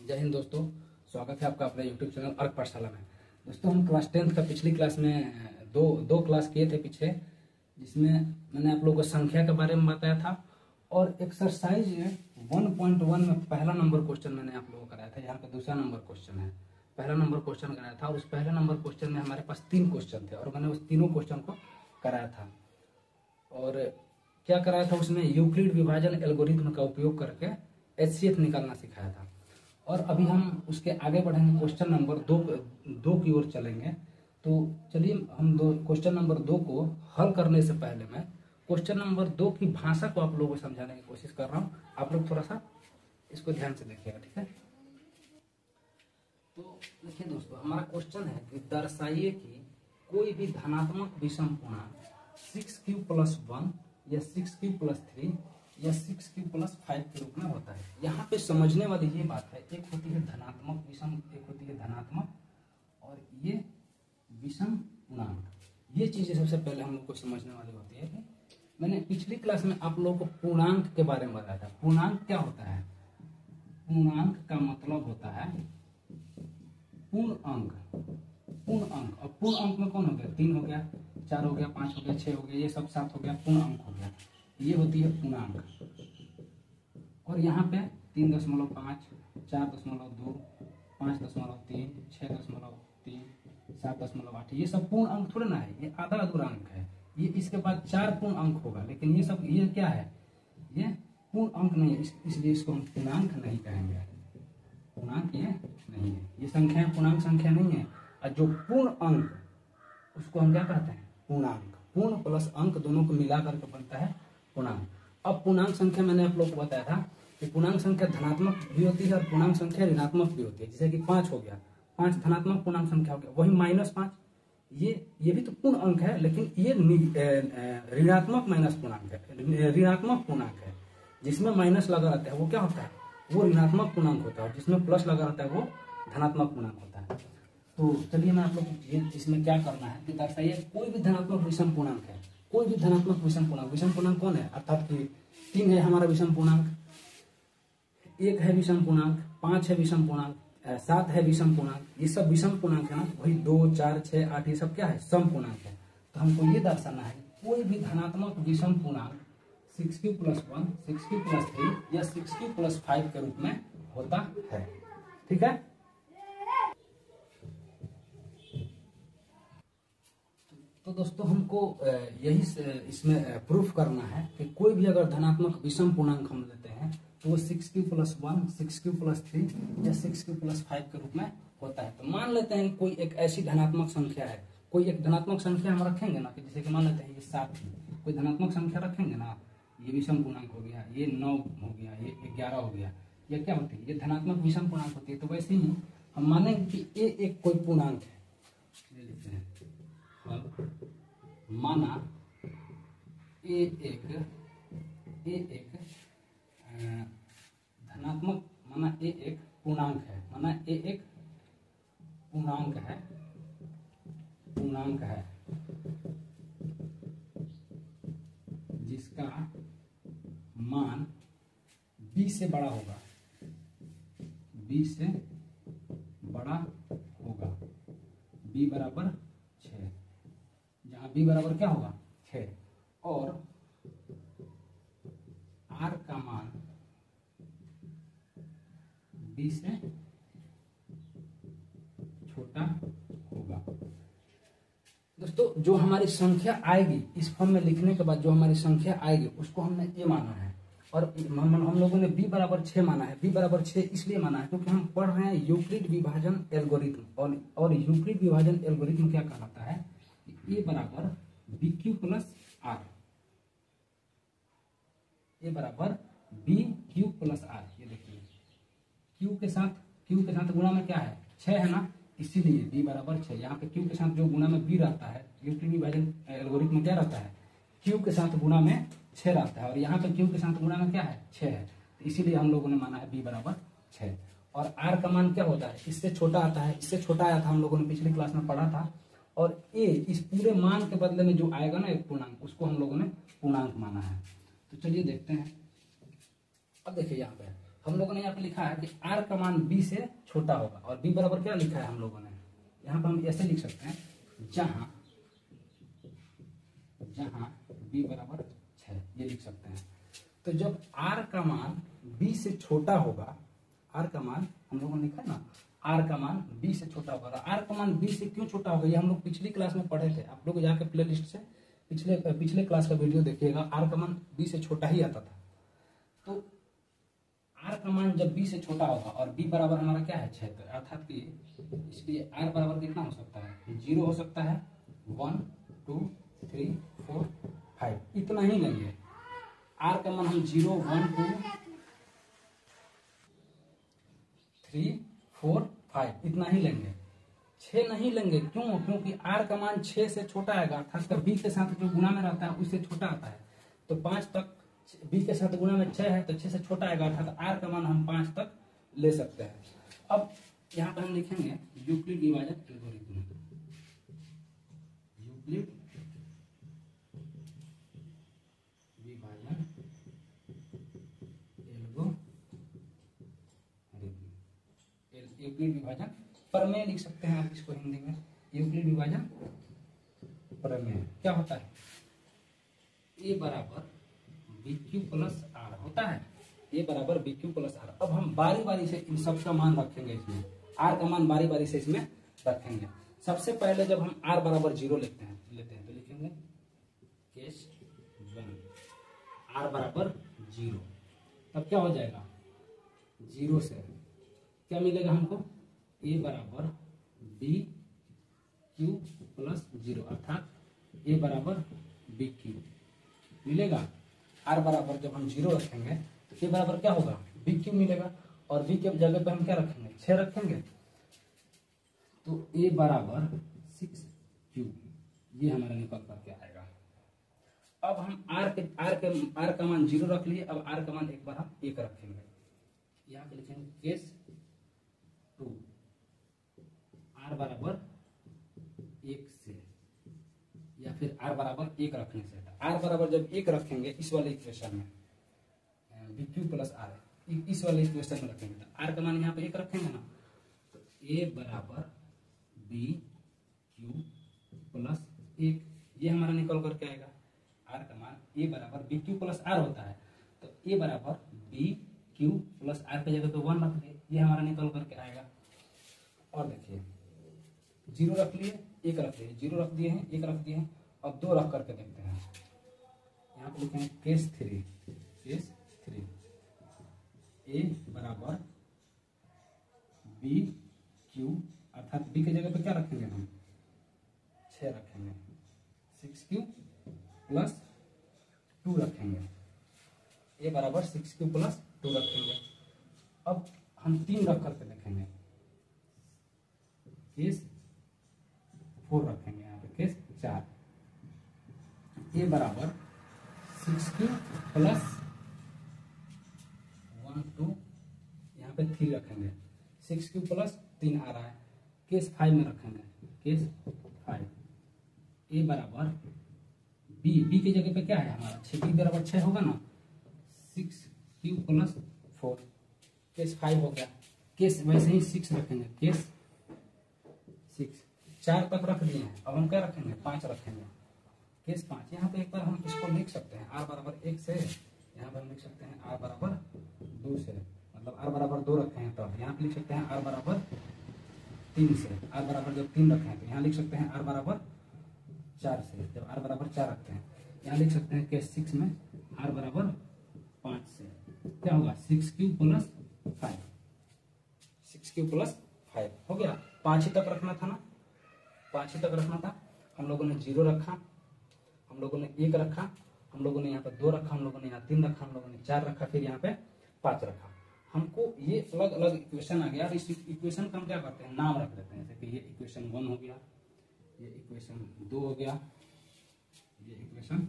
जय हिंद दोस्तों, स्वागत है आपका अपने यूट्यूब चैनल अर्क पाठशाला में। दोस्तों हम क्लास 10th का पिछली क्लास में दो क्लास किए थे पीछे, जिसमें मैंने आप लोगों को संख्या के बारे में बताया था और एक्सरसाइज 1.1 में पहला नंबर क्वेश्चन मैंने आप लोगों को कराया था। यहाँ पे दूसरा नंबर क्वेश्चन है, पहला नंबर क्वेश्चन कराया था और उस पहले नंबर क्वेश्चन में हमारे पास 3 क्वेश्चन थे और मैंने उस तीनों क्वेश्चन को कराया था। और क्या कराया था उसमें, यूक्लिड विभाजन एल्गोरिथम का उपयोग करके HCF निकालना सिखाया था। और अभी हम उसके आगे बढ़ेंगे, क्वेश्चन नंबर दो की ओर चलेंगे। तो चलिए हम क्वेश्चन नंबर 2 को हल करने से पहले मैं क्वेश्चन नंबर 2 की भाषा को आप लोगों को समझाने की कोशिश कर रहा हूँ। आप लोग थोड़ा सा इसको ध्यान से देखिएगा, ठीक है। तो देखिए दोस्तों, हमारा क्वेश्चन है कि दर्शाइए कि कोई भी धनात्मक विषम पूर्णांक 6q+1 या 6q+3 या 6q+5 के रूप में होता है। यहाँ पे समझने वाली ये बात है, एक होती है धनात्मक विषम, एक होती है धनात्मक और ये विषम पूर्णांक। ये चीजें सबसे पहले हम लोग को समझने वाली होती है। मैंने पिछली क्लास में आप लोगों को पूर्णांक के बारे में बताया था। पूर्णांक क्या होता है? पूर्णांक का मतलब होता है पूर्ण अंक। पूर्ण अंक, और पूर्ण अंक में कौन हो गया? 3 हो गया, 4 हो गया, 5 हो गया, 6 हो गया, ये सब 7 हो गया, पूर्ण अंक हो गया। ये होती है पूर्णांक। और यहाँ पे 3.5, 4.2, 5.3, 6.3, 7.8, ये सब पूर्ण अंक थोड़े ना है, ये आधा अधूरा अंक है। ये इसके बाद 4 पूर्ण अंक होगा, लेकिन ये क्या है? ये पूर्ण अंक नहीं है, इसलिए इसको हम पूर्णांक नहीं कहेंगे। पूर्णांक ये नहीं है, ये संख्या पूर्णांक संख्या नहीं है। और जो पूर्ण अंक उसको हम क्या कहते हैं? पूर्णांक। पूर्ण प्लस अंक दोनों को मिला करके बनता है पूर्णांक। अब पूर्णांक संख्या मैंने आप लोग को बताया था कि पूर्णांक संख्या धनात्मक भी होती है और पूर्णांक संख्या ऋणात्मक भी होती है। जैसे कि 5 हो गया, 5 धनात्मक पूर्णांक संख्या हो गया। वही -5, ये भी तो पूर्ण अंक है, लेकिन ये ऋणात्मक माइनस पूर्णांक है, ऋणात्मक पूर्णांक है। जिसमें माइनस लगा रहता है वो क्या होता है? वो ऋणात्मक पूर्णांक होता है, और जिसमें प्लस लगा रहता है वो धनात्मक पूर्णांक होता है। तो चलिए मैं आप लोग ये इसमें क्या करना है कि दर्शाइए कोई भी धनात्मक विषम पूर्णांक है, कोई भी धनात्मक विषम पूर्णांक। विषम पूर्णांक कौन है? अर्थात कि 3 है हमारा विषम पूर्णांक, 1 है विषम पूर्णांक, 5 है विषम पूर्णांक, 7 है विषम पूर्णांक। ये सब विषम पूर्णांक है ना। वही 2, 4, 6, 8 ये सब क्या है? सम पूर्णांक है। तो हमको ये दर्शाना है कोई भी धनात्मक विषम पूर्णांक 6q+1, 6q+3 या 6q+5 के रूप में होता है, ठीक है। तो दोस्तों हमको यही इसमें प्रूफ करना है कि कोई भी अगर धनात्मक विषम पूर्णांक हम लेते हैं तो वो 6q+1, 6q+3 या 6q+5 के रूप में होता है। तो मान लेते हैं कोई एक ऐसी धनात्मक संख्या है, कोई एक धनात्मक संख्या हम रखेंगे ना, कि जैसे कि मान लेते हैं ये 7 है, कोई धनात्मक संख्या रखेंगे ना, ये विषम पूर्णांक हो गया, ये 9 हो गया, ये 11 हो गया, ये क्या होती है? ये धनात्मक विषम पूर्णांक होती है। तो वैसे ही हम मानेंगे कि ये एक कोई पूर्णांक है, ले लेते हैं। माना ए एक धनात्मक, माना ए एक पूर्णांक है, माना ए एक पूर्णांक है जिसका मान b से बड़ा होगा, b से बड़ा होगा, b बराबर 6, जहां b बराबर क्या होगा? 6, और r का मान b से छोटा होगा। दोस्तों जो हमारी संख्या आएगी इस फॉर्म में लिखने के बाद, जो हमारी संख्या आएगी उसको हमने ये माना है, और हम लोगों ने b बराबर 6 माना है। b बराबर 6 इसलिए माना है क्योंकि हम पढ़ रहे हैं यूक्लिड विभाजन एल्गोरिथम, और यूक्लिड विभाजन एल्गोरिथम क्या कहलाता है? a बराबर bq+r, a बराबर bq+r। ये देखिए q के साथ गुणा में क्या है? 6 है ना, इसीलिए b बराबर 6। यहाँ पे q के साथ जो गुणा में b रहता है, यूक्लिड विभाजन एल्गोरिथम में क्या रहता है? q के साथ गुणा में 6 रहता है, और यहाँ पे q के साथ गुणा में क्या है? 6 है। तो इसीलिए हम लोगों ने माना है b बराबर 6। और r का मान क्या होता है? इससे छोटा आता है, इससे छोटा आया था, हम लोगों ने पिछली क्लास में पढ़ा था। और a इस पूरे मान के बदले में जो आएगा ना एक पूर्णांक, उसको हम लोगों ने पूर्णांक माना है। तो चलिए देखते हैं। अब देखिए यहाँ पे हम लोगों ने यहाँ पे लिखा है कि r का मान b से छोटा होगा, और b बराबर क्या लिखा है हम लोगों ने, यहाँ पर हम ऐसे लिख सकते हैं, जहां b बराबर 6, ये लिख सकते हैं। तो जब r का मान b से छोटा होगा, r का मान हम लोगों ने लिखा है ना, r का मान b से छोटा होगा। r का मान b से क्यों छोटा होगा, ये हम लोग पिछली क्लास में पढ़े थे। आप लोग जाके प्ले लिस्ट से पिछले क्लास का वीडियो देखिएगा, r का मान b से छोटा ही आता था। तो r का मान जब b से छोटा होगा और b बराबर हमारा क्या है 6, तो अर्थात कि इसलिए r बराबर कितना हो सकता है, 0 हो सकता है, 1 2 3 4 5, इतना ही लेंगे। r का मान हम 0 1 2 3 4 5 इतना ही लेंगे, 6 नहीं लेंगे। क्यों? क्योंकि r का मान 6 से छोटा आएगा, अर्थात b के साथ जो गुणा में रहता है उससे छोटा आता है। तो 5 तक b के साथ गुणा में 6 है, तो 6 से छोटा आएगा, अर्थात r का मान हम 5 तक ले सकते हैं। अब यहाँ पर हम लिखेंगे यूक्लिड विभाजक एल्गोरिथम, यूक्लिड विभाजन यूक्लिड विभाजन प्रमेय लिख सकते हैं आप इसको हिंदी में। यूक्लिड विभाजन प्रमेय क्या होता है, a बराबर BQ प्लस आर होता है, a बराबर BQ प्लस आर। अब हम बारी बारी से इन सब का मान रखेंगे, इसमें r का मान बारी बारी से इसमें रखेंगे। सबसे पहले जब हम r बराबर 0 लेते हैं तो लिखेंगे केस 1, r बराबर 0, तब क्या हो जाएगा, 0 से क्या मिलेगा हमको, a बराबर BQ प्लस 0, अर्थात a बराबर BQ मिलेगा। r बराबर जब हम 0 रखेंगे तो a बराबर क्या होगा, BQ मिलेगा, और b के जगह पे हम क्या रखेंगे, 6 रखेंगे, तो a बराबर 6Q, ये हमारा निकल करके आएगा। अब हम r का मान 0 रख लिए, अब r का मान एक बार हम 1 रखेंगे, यहाँ पे लिखेंगे केस 2, r बराबर 1 से, या फिर r बराबर 1 रखने से। r बराबर जब 1 रखेंगे इस वाले इक्वेशन में, BQ प्लस r इस वाले इक्वेशन में रखेंगे, तो r का मान यहाँ पे 1 रखेंगे ना, तो a बराबर BQ प्लस 1, ये हमारा निकल करके आएगा। r का मान a बराबर BQ प्लस r होता है, तो a बराबर BQ प्लस r के जगह पे 1 रख दिए, ये हमारा निकल करके आएगा। और देखिए 0 रख लिए, 1 रख लिए, 0 रख दिए हैं, 1 रख दिए हैं, अब 2 रख करके देखते हैं। यहाँ पे लिखेंगे केस 3, a बराबर BQ, अर्थात b के जगह पे क्या रखेंगे हम, 6 रखेंगे, 6Q प्लस 2 रखेंगे, a बराबर 6Q प्लस 2 रखेंगे। अब हम 3 रख करके देखेंगे, केस 4 रखेंगे, यहाँ पे केस 4, a बराबर 6Q प्लस 1 2, यहाँ पे 3 रखेंगे, 6Q प्लस 3 आ रहा है, केस 5 में रखेंगे, केस 5, a बराबर b के जगह पे क्या है हमारा, 6 b बराबर 6 होगा ना, 6Q प्लस 4, केस 5 हो गया। केस वैसे ही 6 रखेंगे, केस 6, 4 तक रख दिए हैं, अब हम क्या रखेंगे, 5 रखेंगे, केस 5। यहाँ पे एक बार हम इसको लिख सकते हैं, r बराबर 1 से, यहाँ पर हम लिख सकते हैं r बराबर 2 से, मतलब r बराबर 2 रखे हैं, तब यहाँ पे लिख सकते हैं r बराबर 3 से, r बराबर जब 3 रखे हैं तो यहाँ लिख सकते हैं r बराबर 4 से, जब r बराबर 4 रखते हैं यहाँ लिख सकते हैं केस 6 में r बराबर 5 से, क्या होगा 6Q प्लस 5, 6Q प्लस 5 हो गया। 5 ही तक रखना था ना, 5 ही तक रखना था। हम लोगों ने 0 रखा, हम लोगों ने 1 रखा, हम लोगों ने यहाँ पे 2 रखा, हम लोगों ने यहाँ 3 रखा, हम लोगों ने 4 रखा, फिर यहाँ पे 5 रखा। हमको ये अलग अलग इक्वेशन आ गया, और इस इक्वेशन का हम क्या करते हैं, नाम रख देते हैं, जैसे कि ये इक्वेशन 1 हो गया, ये इक्वेशन 2 हो गया, ये इक्वेशन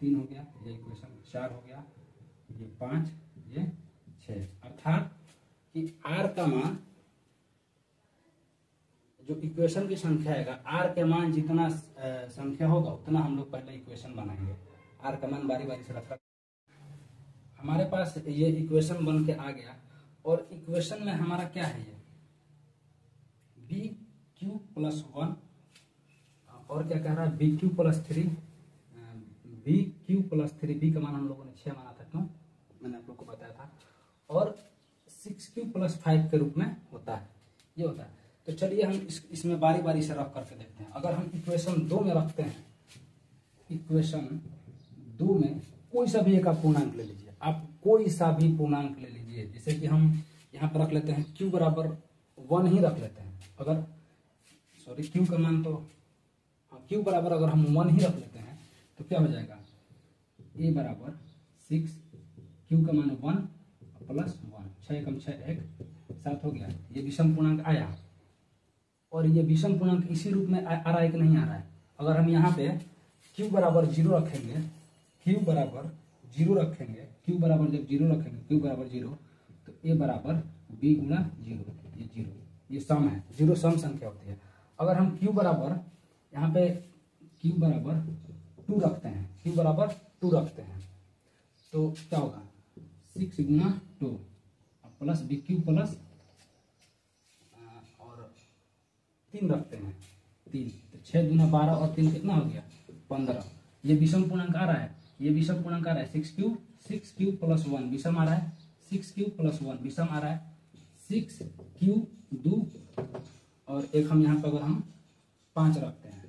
3 हो गया, ये इक्वेशन 4 हो गया, ये 5, ये 6, अर्थात कि r का मान जो इक्वेशन की संख्या है, r के मान जितना संख्या होगा उतना हम लोग पहले इक्वेशन बनाएंगे। r का मान बारी बारी से रखा, हमारे पास ये इक्वेशन बन के आ गया। और इक्वेशन में हमारा क्या है ये बी क्यू प्लस वन, और क्या कह रहा है b q plus three, b q plus three, b का मान हम लोगों ने 6 माना था, क्यों मैंने आप लोग को बताया था, और 6 क्यू प्लस 5 के रूप में होता है, ये होता है। तो चलिए हम इसमें बारी बारी से रख करके देखते हैं। अगर हम इक्वेशन 2 में रखते हैं, इक्वेशन 2 में कोई सा भी एक आप पूर्णांक ले लीजिए, आप कोई सा भी पूर्णांक ले लीजिए, जैसे कि हम यहाँ पर रख लेते हैं q बराबर 1 ही रख लेते हैं, अगर सॉरी q का मान तो q बराबर अगर हम 1 ही रख लेते हैं तो क्या हो जाएगा a बराबर 6, q का मान 1 प्लस 1, 6 कम 6 1 7 हो गया। ये विषम पूर्णांक आया, और ये विषम पूर्णांक इसी रूप में आ रहा है कि नहीं आ रहा है। अगर हम यहाँ पे q बराबर 0 रखेंगे, q बराबर 0 रखेंगे, q बराबर जब 0 रखेंगे, q बराबर 0, तो a बराबर b गुणा 0, ये 0, ये सम है, 0 सम संख्या होती है। अगर हम q बराबर यहाँ पे q बराबर 2 रखते हैं, q बराबर 2 रखते हैं, तो क्या होगा 6 गुणा 2 प्लस बी क्यू प्लस और 3 रखते हैं 3, तो 6 दूना 12 और 3 कितना हो गया 15। ये विषम पूर्णांक आ रहा है, ये विषम पूर्णांक आ रहा है 6 क्यू प्लस 1 विषम आ रहा है, 6 क्यू प्लस 1 विषम आ रहा है, 6 क्यू 2 और एक हम यहाँ पर अगर हम 5 रखते हैं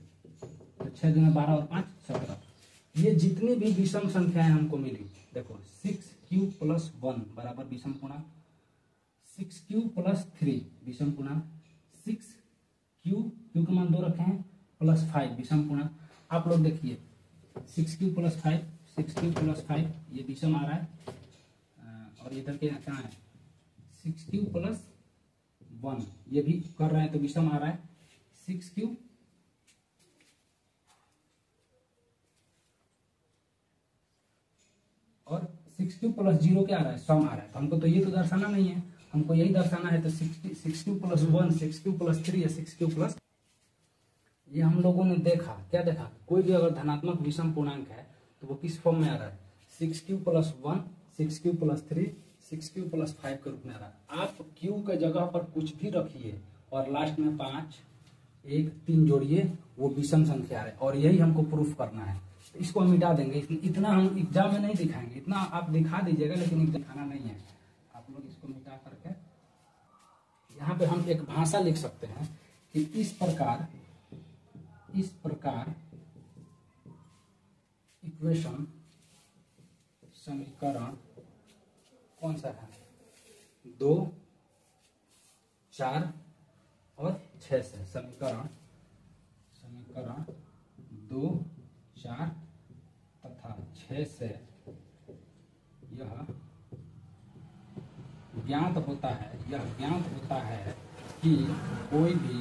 तो 6 दूना 12 और 5 17। ये जितनी भी विषम संख्याएं हमको मिली, देखो 6q प्लस 1 बराबर विषम पूर्णांक, 6q प्लस 3 विषम पूर्णांक, 6q q का मान 2 रखे हैं प्लस 5 विषम पूर्णांक। आप लोग देखिए 6q प्लस 5, 6q प्लस 5 ये विषम आ रहा है, और इधर के क्या है 6q प्लस 1 ये भी कर रहे हैं तो विषम आ रहा है, 6q और 6q प्लस 0 क्या आ रहा है सम आ रहा है। तो हमको तो ये तो दर्शाना नहीं है, हमको यही दर्शाना है, तो 6q प्लस 1, 6q प्लस 3 या 6q प्लस, ये हम लोगों ने देखा, क्या देखा, कोई भी अगर धनात्मक विषम पूर्णांक है तो वो किस फॉर्म में आ रहा है 6q plus 1, 6q plus 3, 6q plus 5 के रूप में आ रहा है। आप q के जगह पर कुछ भी रखिए और लास्ट में 5 1 3 जोड़िए, वो विषम संख्या है, और यही हमको प्रूफ करना है। तो इसको हम मिटा देंगे, इतना हम एग्जाम में नहीं दिखाएंगे, इतना आप दिखा दीजिएगा लेकिन दिखाना नहीं है। आप लोग इसको मिटा करके यहाँ पे हम एक भाषा लिख सकते हैं कि इस प्रकार इक्वेशन समीकरण कौन सा है 2, 4 और 6 से, समीकरण 2, 4 तथा 6 से यह ज्ञात होता है कि कोई भी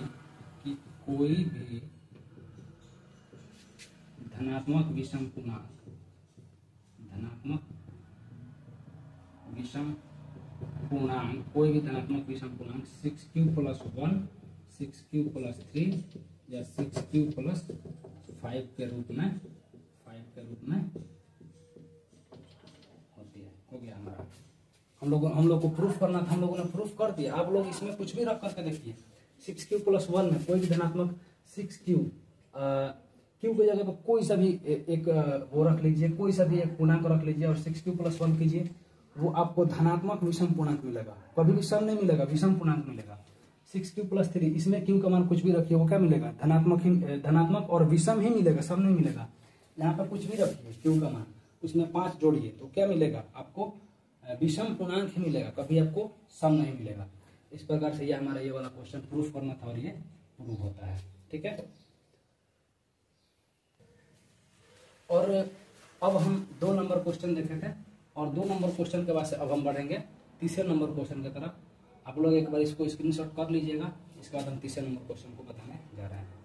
धनात्मक विषम पूर्णांक 6q प्लस 1, 6q प्लस 3 या 6q प्लस 5 के रूप में होती है। हो गया हमारा, हम लोग को प्रूफ करना था, हम लोगों ने प्रूफ कर दिया। आप लोग इसमें कुछ भी रख करके देखिए, 6q प्लस 1 में कोई भी धनात्मक 6q q की जगह पर कोई सा भी एक वो रख लीजिए, कोई सा भी एक पूर्णांक रख लीजिए और 6q प्लस 1 कीजिए, वो आपको धनात्मक विषम पूर्णांक मिलेगा, कभी भी सम नहीं मिलेगा, विषम पूर्णांक मिलेगा। 6q प्लस 3 इसमें q का मान कुछ भी रखिए, वो क्या मिलेगा धनात्मक और विषम ही मिलेगा, सम नहीं मिलेगा। यहाँ पर कुछ भी रखिए q का मान, उसमें 5 जोड़िए तो क्या मिलेगा आपको विषम पूर्णांक ही मिलेगा, कभी आपको सम नहीं मिलेगा। इस प्रकार से ये हमारा ये वाला क्वेश्चन प्रूफ करना था और ये प्रूफ होता है। ठीक है, और अब हम 2 नंबर क्वेश्चन देखे थे, और 2 नंबर क्वेश्चन के बाद से अब हम बढ़ेंगे तीसरे नंबर क्वेश्चन की तरफ। आप लोग एक बार इसको स्क्रीनशॉट कर लीजिएगा, इसके बाद हम तीसरे नंबर क्वेश्चन को बताने जा रहे हैं।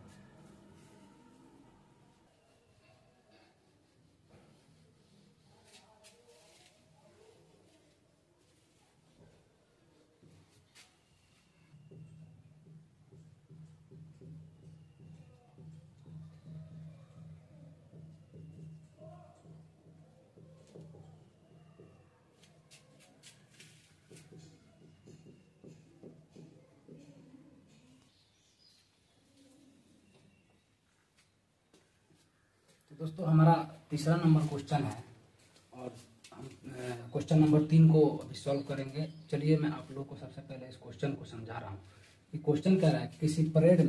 तो दोस्तों हमारा तीसरा नंबर क्वेश्चन है और हम क्वेश्चन नंबर 3 को अभी सॉल्व करेंगे। चलिए मैं आप लोगों को सबसे पहले इस क्वेश्चन को समझा रहा हूँ कि क्वेश्चन कह रहा है कि किसी परेड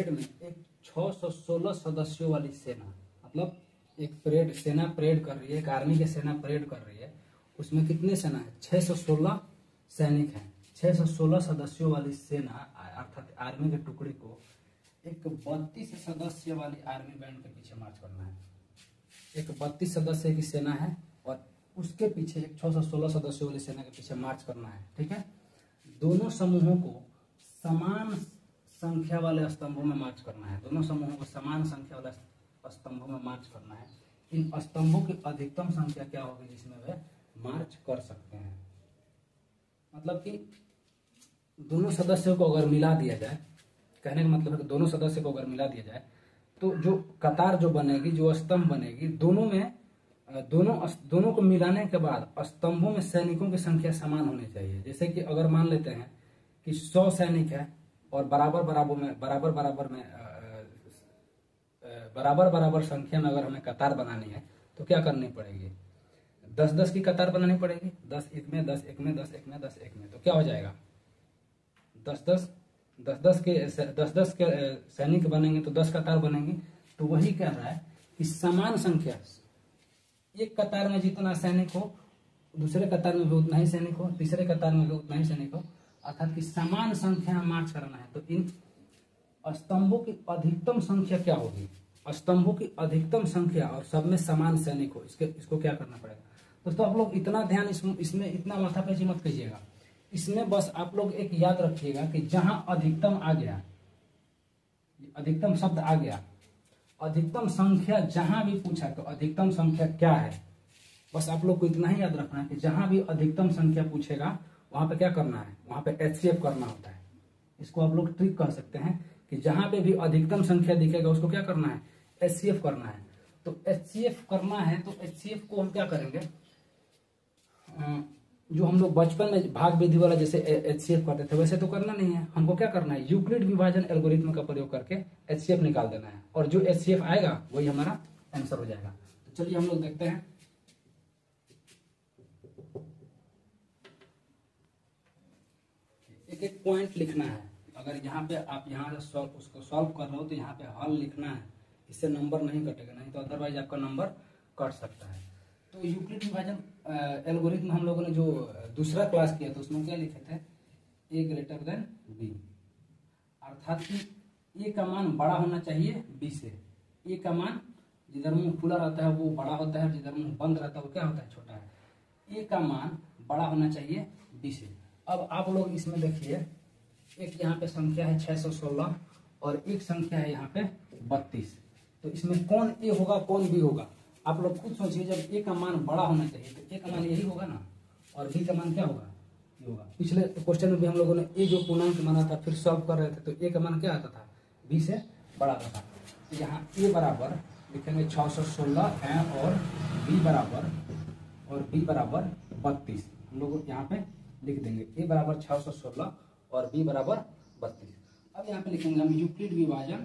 में एक 616 सदस्यों वाली सेना, मतलब एक सेना परेड कर रही है, एक आर्मी की सेना परेड कर रही है। उसमें कितने सेना है? 616 सैनिक हैं। 616 सदस्यों वाली सेना अर्थात आर्मी के टुकड़े को एक 32 सदस्य वाली आर्मी बैंड के पीछे मार्च करना है। एक 32 सदस्य की सेना है और उसके पीछे एक 616 सदस्यों वाली सेना के पीछे मार्च करना है। ठीक है, दोनों समूहों को समान संख्या वाले स्तंभों में मार्च करना है। दोनों समूहों को समान संख्या वाले स्तंभों में मार्च करना है। इन स्तंभों की अधिकतम संख्या क्या होगी जिसमें वे मार्च कर सकते हैं? मतलब कि दोनों सदस्यों को अगर मिला दिया जाए, कहने का मतलब है कि दोनों सदस्य को अगर मिला दिया जाए तो जो कतार जो बनेगी, जो स्तंभ बनेगी, दोनों को मिलाने के बाद स्तंभों में सैनिकों की संख्या समान होनी चाहिए। जैसे कि अगर मान लेते हैं कि 100 सैनिक है और बराबर संख्या में अगर हमें कतार बनानी है तो क्या करनी पड़ेगी? 10-10 की कतार बनानी पड़ेगी। 10 एक में, 10 एक में, 10 एक में, 10 एक में, तो क्या हो जाएगा? 10-10 के सैनिक बनेंगे तो 10 कतार बनेंगी। तो वही कह रहा है कि समान संख्या, एक कतार में जितना सैनिक हो दूसरे कतार में भी उतना ही सैनिक हो, तीसरे कतार में भी उतना ही सैनिक हो, अर्थात कि समान संख्या में मार्च करना है। तो इन स्तंभों की अधिकतम संख्या क्या होगी? स्तंभों की अधिकतम संख्या और सब में समान सैनिक हो, इसको क्या करना पड़ेगा? दोस्तों आप लोग इतना ध्यान इसमें इतना माथापच्ची मत कीजिएगा। इसमें बस आप लोग एक याद रखिएगा कि जहां अधिकतम आ गया, अधिकतम शब्द आ गया, अधिकतम संख्या जहां भी पूछा तो अधिकतम संख्या क्या है, बस आप लोग को इतना ही याद रखना है कि जहां भी अधिकतम संख्या पूछेगा वहां पे क्या करना है? वहां पे HCF करना होता है। इसको आप लोग ट्रिक कह सकते हैं कि जहां पे भी अधिकतम संख्या दिखेगा उसको क्या करना है? HCF करना है। तो HCF करना है तो HCF को हम क्या करेंगे? जो हम लोग बचपन में भाग विधि वाला जैसे HCF करते थे वैसे तो करना नहीं है। हमको क्या करना है? यूक्लिड विभाजन एल्गोरिथम का प्रयोग करके HCF निकाल देना है और जो HCF आएगा वही हमारा आंसर हो जाएगा। तो चलिए हम लोग देखते हैं। एक एक पॉइंट लिखना है। अगर यहाँ पे आप यहाँ से उसको सॉल्व कर रहे हो तो यहाँ पे हल लिखना है, इससे नंबर नहीं कटेगा, नहीं तो अदरवाइज आपका नंबर कट सकता है। तो यूक्लिड विभाजन एल्गोरिथम हम लोगों ने जो दूसरा क्लास किया था उसमें क्या लिखे थे? A ग्रेटर देन B, अर्थात कि A का मान बड़ा होना चाहिए B से। A का मान जिधर मुंह खुला रहता है वो बड़ा होता है, जिधर मुंह बंद रहता है वो क्या होता है? छोटा है। A का मान बड़ा होना चाहिए B से। अब आप लोग इसमें देखिए, एक यहाँ पे संख्या है 616 और एक संख्या है यहाँ पे 32। तो इसमें कौन A होगा कौन B होगा? आप लोग खुद सोचिए। जब A का मान बड़ा होना चाहिए तो A का मान यही होगा ना, और B का मान क्या होगा? ये होगा। पिछले क्वेश्चन में भी हम लोगों ने A जो पूर्णांक माना था फिर सॉल्व कर रहे थे तो A का मान क्या आता था? B से बड़ा आता था। तो यहाँ A बराबर लिखेंगे 616 है और B बराबर 32। हम लोग यहाँ पे लिख देंगे A बराबर 616 और B बराबर 32। अब यहाँ पे लिखेंगे हम यूक्लिड विभाजन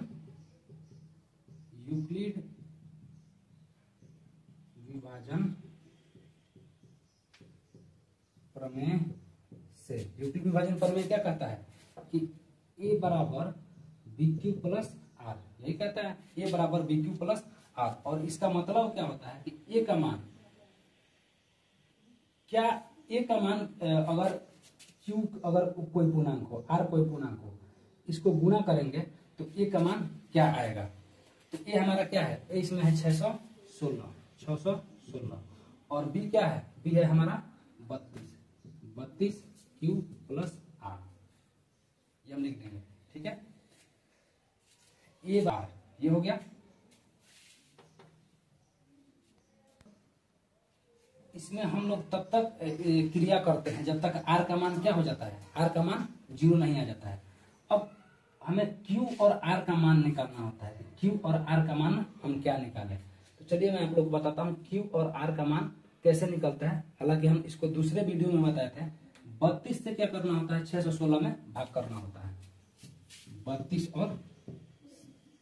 प्रमेय से। यूक्लिड विभाजन प्रमेय क्या कहता है कि A बराबर BQ प्लस R, यही कहता है A बराबर BQ प्लस R। और इसका मतलब क्या होता है कि A का मान क्या, A का मान अगर Q अगर कोई पूर्णांक हो, R कोई पूर्णांक हो, इसको गुणा करेंगे तो A का मान क्या आएगा? तो A हमारा क्या है? A इसमें है 616 और B क्या है? B है हमारा 32 Q प्लस R, ये हम लिख देंगे। ठीक है, A बार ये हो गया। इसमें हम लोग तब तक क्रिया करते हैं जब तक R का मान क्या हो जाता है? R का मान 0 नहीं आ जाता है। अब हमें Q और R का मान निकालना होता है। Q और R का मान हम क्या निकालें? तो चलिए मैं आप लोग को बताता हूँ Q और R का मान कैसे निकलता है। हालांकि हम इसको दूसरे वीडियो में बताए थे। 32 से क्या करना होता है? 616 में भाग करना होता है। 32 और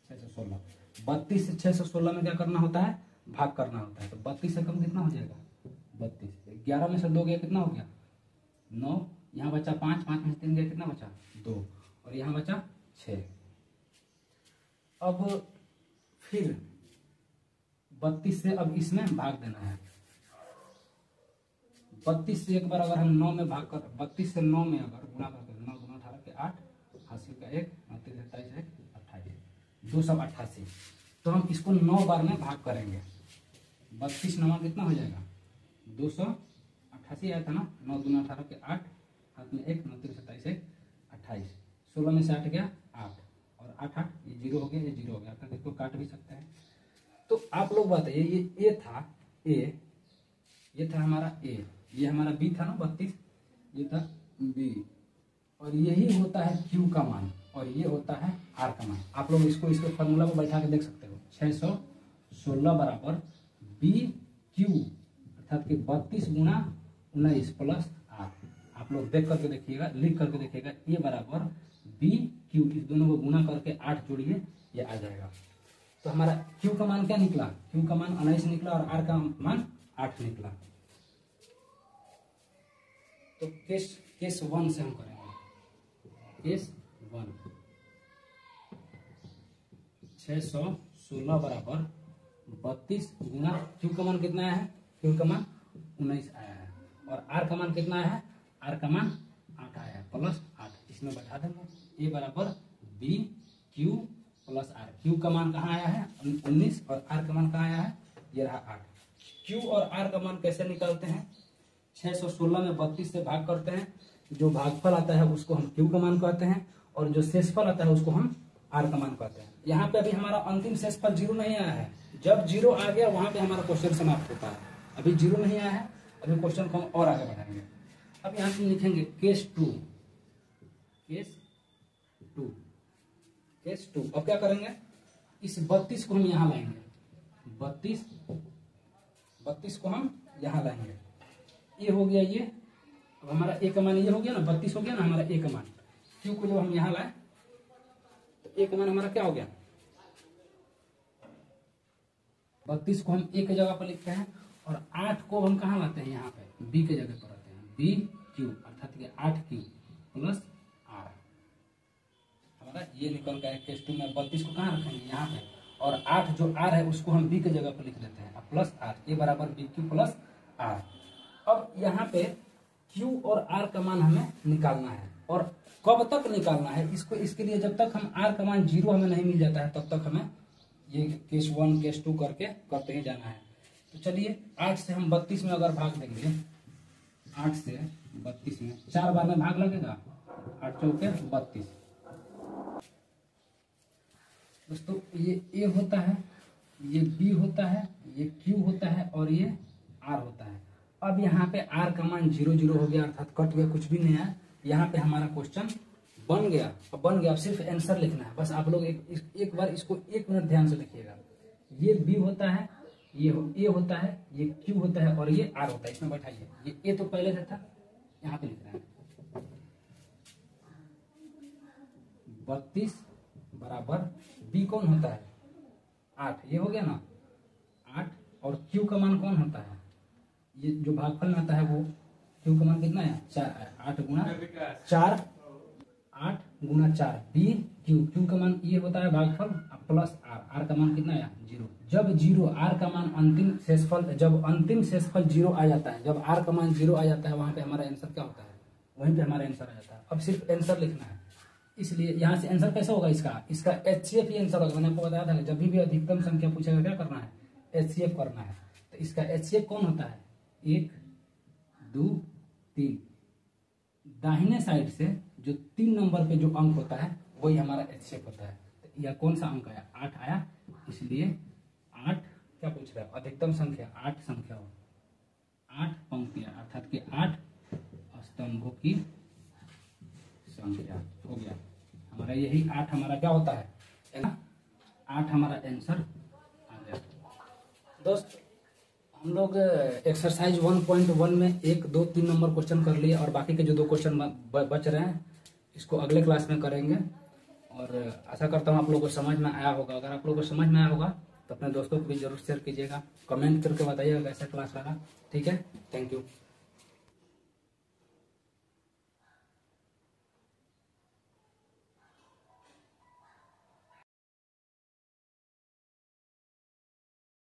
616, 32 से 616 में क्या करना होता है, भाग करना होता है। तो 32 से कम कितना हो जाएगा, 32। 11 में से 2 गया कितना हो गया, 9। यहाँ बचा 5, 5 में से 3 गया कितना बचा, 2, और यहाँ बचा 6। अब फिर 32 से अब इसमें भाग देना है। 32 से एक बार अगर हम 9 में भाग कर, 32 से 9 में अगर गुणा करते हैं, 9 गुना 18 के 8, हासिल का 1, 29 27 1 28, 288। तो हम इसको 9 बार में भाग करेंगे। 32 9 कितना हो जाएगा, 288 आया था ना। 9 गुना 18 के 8, हाथ में 1, 29 27 1 28, 16 में से 8 गया 8, और 8 8 ये 0 हो गया, ये 0 हो गया, आप इसको काट भी सकते हैं। तो आप लोग बताइए, ये था ए, ये था हमारा ए, ये हमारा बी था ना 32, ये था बी, और यही होता है क्यू का मान, और ये होता है आर का मान। आप लोग इसको इसके फॉर्मूला को बैठा के देख सकते हो। 616 बराबर बी क्यू, अर्थात कि 32 गुना 19 प्लस आर। आप लोग देख करके देखिएगा, लिख करके देखिएगा, ये बराबर बी क्यू, इस दोनों को गुना करके 8 जोड़िए, ये आ जाएगा। तो हमारा क्यू का मान क्या निकला, क्यू का मान 19 निकला, और आर का मान 8 निकला। तो केस 1 से हम करेंगे। केस 1, 616 बराबर 32 गुना, क्यू का मान कितना आया है, क्यू का मान 19 आया है, और आर का मान कितना आया है, आर का मान 8 आया है, प्लस 8 इसमें बैठा देंगे। ए बराबर b q plus r. Q का मान कहाँ आया है, 19, और आर का मान कहाँ आया है, ये रहा 8। क्यू और आर का मान कैसे निकालते हैं, 616 में 32 से भाग करते हैं, जो भागफल आता है उसको हम क्यू का मान कहते हैं, और जो शेषफल आता है उसको हम आर का मान कहते हैं। यहाँ पे अभी हमारा अंतिम शेषफल 0 नहीं आया है। जब 0 आ गया वहां पे हमारा क्वेश्चन समाप्त होता है। अभी 0 नहीं आया है, अभी क्वेश्चन को हम और आगे बढ़ाएंगे। अब यहाँ पे लिखेंगे केस 2, केस 2, केस 2। अब क्या करेंगे, इस 32 को हम यहाँ लाएंगे, 32 को हम यहाँ लाएंगे। ये हो गया ये, अब हमारा ए का मान ये हो गया ना, 32 हो गया ना हमारा ए का मान। क्यू को जब हम यहाँ लाए तो ए का मान हमारा क्या हो गया, 32 को हम ए के जगह पर लिखते हैं, और 8 को हम कहाँ लाते हैं, यहाँ पे बी के जगह पर लाते हैं, बी क्यू, अर्थात 8 क्यू प्लस आर। हमारा ये निकल गया केस 2 में। 32 को कहाँ रखेंगे, यहाँ पे, और 8 जो आर है उसको हम बी के जगह पर लिख लेते हैं, प्लस आर। ए बराबर बी क्यू प्लस आर। अब यहाँ पे Q और R का मान हमें निकालना है, और कब तक निकालना है इसको, इसके लिए जब तक हम R का मान 0 हमें नहीं मिल जाता है तब तक हमें ये केस 1 केस 2 करते ही जाना है। तो चलिए 8 से हम 32 में अगर भाग देंगे, 8 से 32 में 4 बार में भाग लगेगा, 8 चौके 32। दोस्तों ये A होता है, ये B होता है, ये Q होता है, और ये R होता है। अब यहाँ पे R का मान 0 0 हो गया, अर्थात कट गया, कुछ भी नहीं है। यहाँ पे हमारा क्वेश्चन बन गया। अब सिर्फ आंसर लिखना है बस। आप लोग एक बार इसको 1 मिनट ध्यान से लिखिएगा। ये B होता है, ये A होता है, ये Q होता है, और ये R होता है। इसमें बैठाइए, ये A तो पहले से था, यहाँ पे लिख रहे हैं 32 बराबर B कौन होता है, 8, ये हो गया ना 8, और Q का मान कौन होता है, ये जो भागफल में आता है वो क्यू का मान कितना है, 4, 8 गुना 4, 8 गुना 4 बी क्यू। क्यू का मान ये होता है भागफल, प्लस आर। आर का मान कितना है, 0। जब 0 आर का मान अंतिम शेषफल, जब अंतिम शेषफल 0 आ जाता है, जब आर का मान 0 आ जाता है, वहां पे हमारा आंसर क्या होता है, वहीं पे हमारा आंसर आ जाता है। अब सिर्फ आंसर लिखना है, इसलिए यहाँ से आंसर कैसा होगा इसका HCF ही आंसर होगा। मैंने आपको बताया था जब भी अधिकतम संख्या पूछेगा क्या करना है, HCF करना है। तो इसका HCF कौन होता है, 1 2 3। दाहिने साइड से जो 3 नंबर पे जो अंक होता है वही हमारा HCF होता है। तो यह कौन सा अंक आया, 8 आया, इसलिए 8 क्या पूछ रहा है, अधिकतम संख्या 8 संख्या हो, 8 पंक्तियां, अर्थात कि 8 स्तंभों की संख्या हो गया हमारा। यही 8 हमारा क्या होता है ना, 8 हमारा आंसर आ गया। दोस्त हम लोग एक्सरसाइज 1.1 में 1 2 3 नंबर क्वेश्चन कर लिए, और बाकी के जो 2 क्वेश्चन बच रहे हैं इसको अगले क्लास में करेंगे। और आशा करता हूँ आप लोगों को समझ में आया होगा। अगर आप लोगों को समझ में आया होगा तो अपने दोस्तों को भी जरूर शेयर कीजिएगा, कमेंट करके बताइएगा कैसा क्लास लगा। ठीक है, थैंक यू।